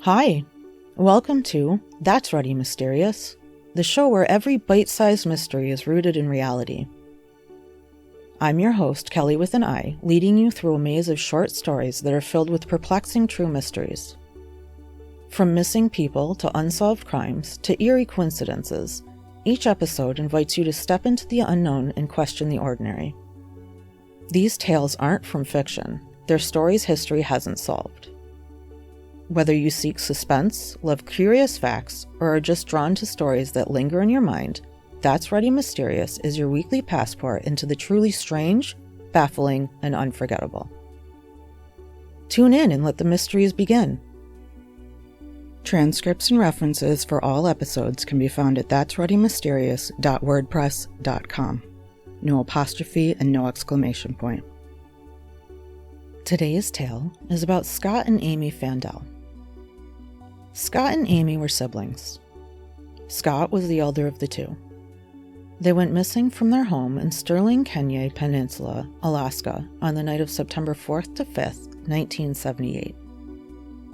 Hi, welcome to That's Ready Mysterious, the show where every bite-sized mystery is rooted in reality. I'm your host, Kelly with an I, leading you through a maze of short stories that are filled with perplexing true mysteries. From missing people to unsolved crimes to eerie coincidences, each episode invites you to step into the unknown and question the ordinary. These tales aren't from fiction, they're stories history hasn't solved. Whether you seek suspense, love curious facts, or are just drawn to stories that linger in your mind, That's Ready Mysterious is your weekly passport into the truly strange, baffling, and unforgettable. Tune in and let the mysteries begin. Transcripts and references for all episodes can be found at that'sreadymysterious.wordpress.com. No apostrophe and no exclamation point. Today's tale is about Scott and Amy Fandel. Scott and Amy were siblings. Scott was the elder of the two. They went missing from their home in Sterling, Kenai Peninsula, Alaska, on the night of September 4th to 5th, 1978.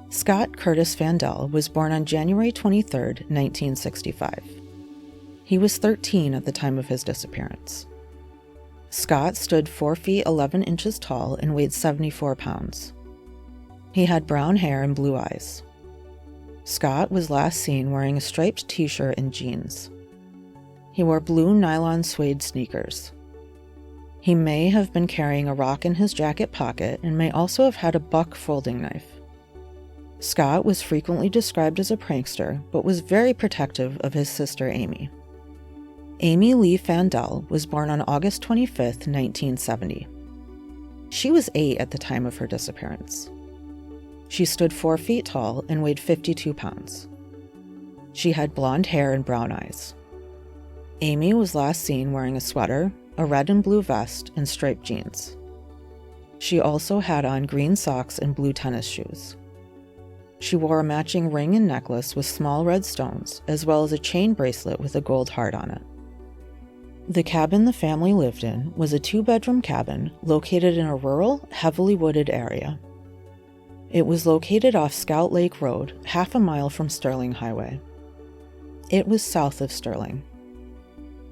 Scott Curtis Fandel was born on January 23rd, 1965. He was 13 at the time of his disappearance. Scott stood 4 feet 11 inches tall and weighed 74 pounds. He had brown hair and blue eyes. Scott was last seen wearing a striped t-shirt and jeans. He wore blue nylon suede sneakers. He may have been carrying a rock in his jacket pocket and may also have had a buck folding knife. Scott was frequently described as a prankster, but was very protective of his sister Amy. Amy Lee Fandel was born on August 25th, 1970. She was 8 at the time of her disappearance. She stood 4 feet tall and weighed 52 pounds. She had blonde hair and brown eyes. Amy was last seen wearing a sweater, a red and blue vest, and striped jeans. She also had on green socks and blue tennis shoes. She wore a matching ring and necklace with small red stones, as well as a chain bracelet with a gold heart on it. The cabin the family lived in was a 2-bedroom cabin located in a rural, heavily wooded area. It was located off Scout Lake Road, half a mile from Sterling Highway. It was south of Sterling.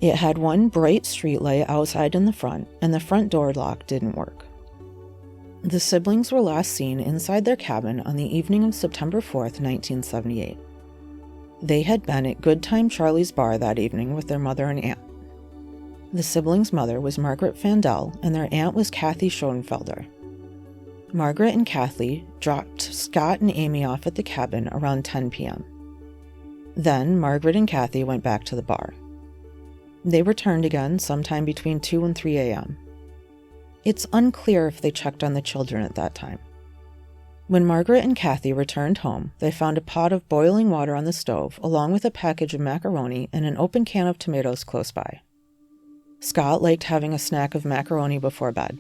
It had one bright streetlight outside in the front, and the front door lock didn't work. The siblings were last seen inside their cabin on the evening of September 4th, 1978. They had been at Good Time Charlie's bar that evening with their mother and aunt. The siblings' mother was Margaret Fandel, and their aunt was Kathy Schoenfelder. Margaret and Kathy dropped Scott and Amy off at the cabin around 10 p.m. Then Margaret and Kathy went back to the bar. They returned again sometime between 2 and 3 a.m. It's unclear if they checked on the children at that time. When Margaret and Kathy returned home, they found a pot of boiling water on the stove, along with a package of macaroni and an open can of tomatoes close by. Scott liked having a snack of macaroni before bed.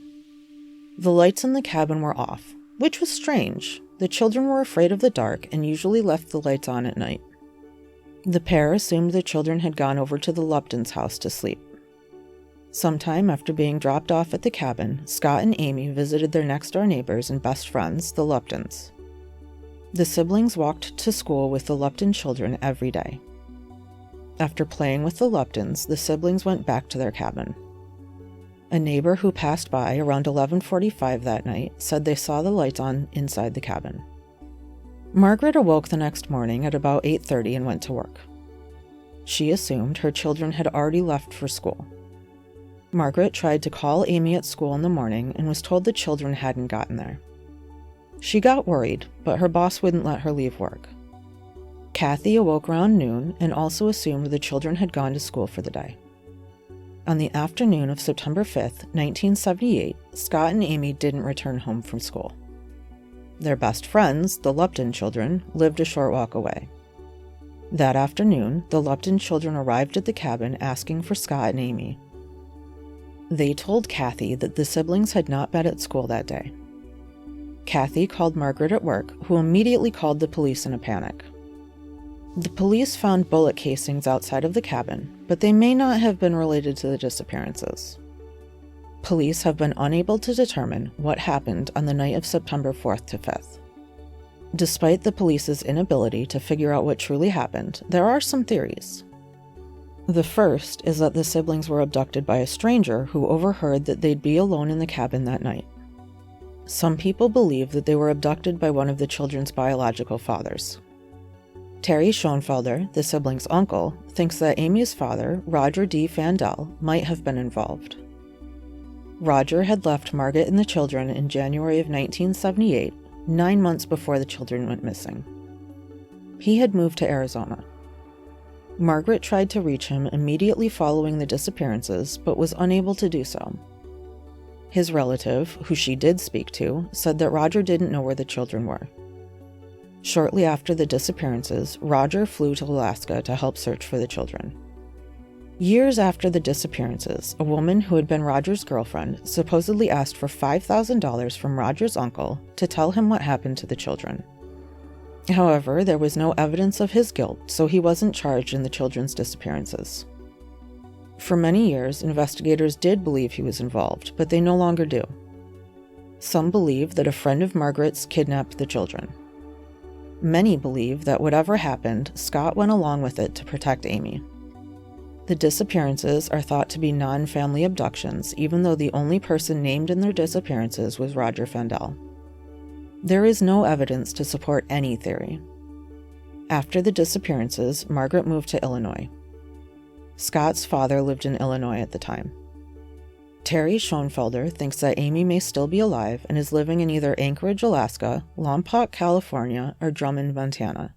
The lights in the cabin were off, which was strange. The children were afraid of the dark and usually left the lights on at night. The pair assumed the children had gone over to the Luptons' house to sleep. Sometime after being dropped off at the cabin, Scott and Amy visited their next-door neighbors and best friends, the Luptons. The siblings walked to school with the Lupton children every day. After playing with the Luptons, the siblings went back to their cabin. A neighbor who passed by around 11:45 that night said they saw the lights on inside the cabin. Margaret awoke the next morning at about 8:30 and went to work. She assumed her children had already left for school. Margaret tried to call Amy at school in the morning and was told the children hadn't gotten there. She got worried, but her boss wouldn't let her leave work. Kathy awoke around noon and also assumed the children had gone to school for the day. On the afternoon of September 5th, 1978, Scott and Amy didn't return home from school. Their best friends, the Lupton children, lived a short walk away. That afternoon, the Lupton children arrived at the cabin asking for Scott and Amy. They told Kathy that the siblings had not been at school that day. Kathy called Margaret at work, who immediately called the police in a panic. The police found bullet casings outside of the cabin, but they may not have been related to the disappearances. Police have been unable to determine what happened on the night of September 4th to 5th. Despite the police's inability to figure out what truly happened, there are some theories. The first is that the siblings were abducted by a stranger who overheard that they'd be alone in the cabin that night. Some people believe that they were abducted by one of the children's biological fathers. Terry Schoenfelder, the siblings' uncle, thinks that Amy's father, Roger D. Fandel, might have been involved. Roger had left Margaret and the children in January of 1978, 9 months before the children went missing. He had moved to Arizona. Margaret tried to reach him immediately following the disappearances, but was unable to do so. His relative, who she did speak to, said that Roger didn't know where the children were. Shortly after the disappearances, Roger flew to Alaska to help search for the children. Years after the disappearances, a woman who had been Roger's girlfriend supposedly asked for $5,000 from Roger's uncle to tell him what happened to the children. However, there was no evidence of his guilt, so he wasn't charged in the children's disappearances. For many years, investigators did believe he was involved, but they no longer do. Some believe that a friend of Margaret's kidnapped the children. Many believe that whatever happened, Scott went along with it to protect Amy. The disappearances are thought to be non-family abductions, even though the only person named in their disappearances was Roger Fandel. There is no evidence to support any theory. After the disappearances, Margaret moved to Illinois. Scott's father lived in Illinois at the time. Terry Schoenfelder thinks that Amy may still be alive and is living in either Anchorage, Alaska, Lompoc, California, or Drummond, Montana.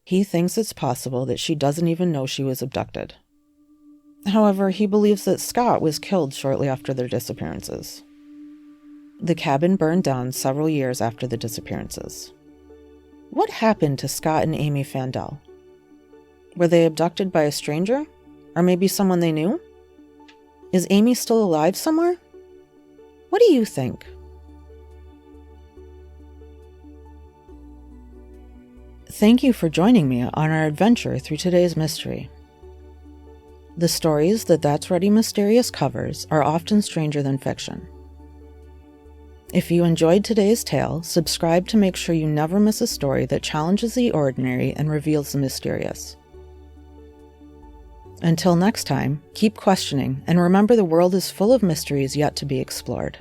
He thinks it's possible that she doesn't even know she was abducted. However, he believes that Scott was killed shortly after their disappearances. The cabin burned down several years after the disappearances. What happened to Scott and Amy Fandel? Were they abducted by a stranger? Or maybe someone they knew? Is Amy still alive somewhere? What do you think? Thank you for joining me on our adventure through today's mystery. The stories that That's Ready Mysterious covers are often stranger than fiction. If you enjoyed today's tale, subscribe to make sure you never miss a story that challenges the ordinary and reveals the mysterious. Until next time, keep questioning and remember the world is full of mysteries yet to be explored.